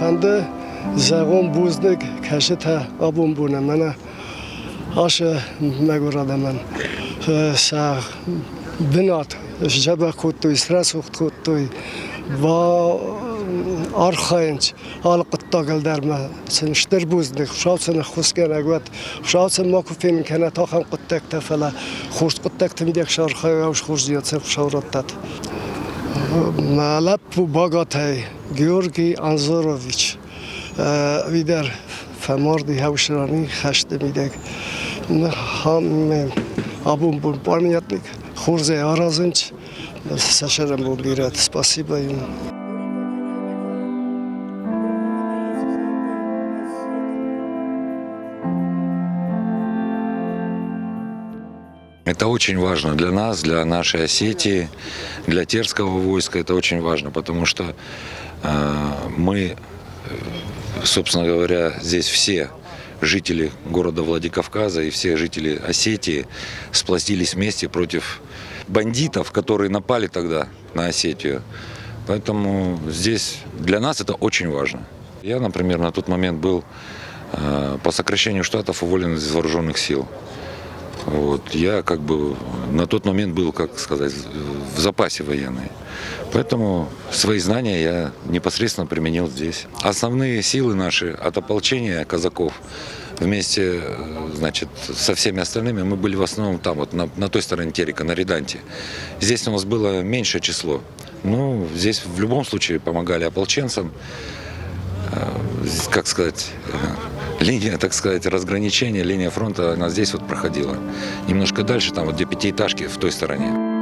Fende zagon buznik kaşita abun buna mana aşa megurada man sa binat jaba kutu stres kutu va arxaynç alqıtta gelderme seniştir buznik şavsın xusken agvat şavsın makufin kana taxan quttak tafala xoş quttak timdek şarxaya xoş ziyatsa şavrattat Malap Bogatay, Georgi Anzoroviç, vider femardi havşrani xaşte midek. Ham abum bu pamyatnik xurze arazınç. Сашарам был рад. Спасибо ему. Это очень важно для нас, для нашей Осетии, для терского войска. Это очень важно, потому что мы, собственно говоря, здесь все жители города Владикавказа и все жители Осетии сплотились вместе против бандитов, которые напали тогда на Осетию. Поэтому здесь для нас это очень важно. Я, например, на тот момент был по сокращению штатов уволен из вооруженных сил. Вот. Я как бы на тот момент был, как сказать, в запасе военный. Поэтому свои знания я непосредственно применил здесь. Основные силы наши от ополчения казаков вместе, значит, со всеми остальными мы были в основном там, вот на той стороне Терека, на Реданте. Здесь у нас было меньшее число. Ну, здесь в любом случае помогали ополченцам. Как сказать, линия, так сказать, разграничения, линия фронта, она здесь вот проходила. Немножко дальше, там вот где пятиэтажки, в той стороне.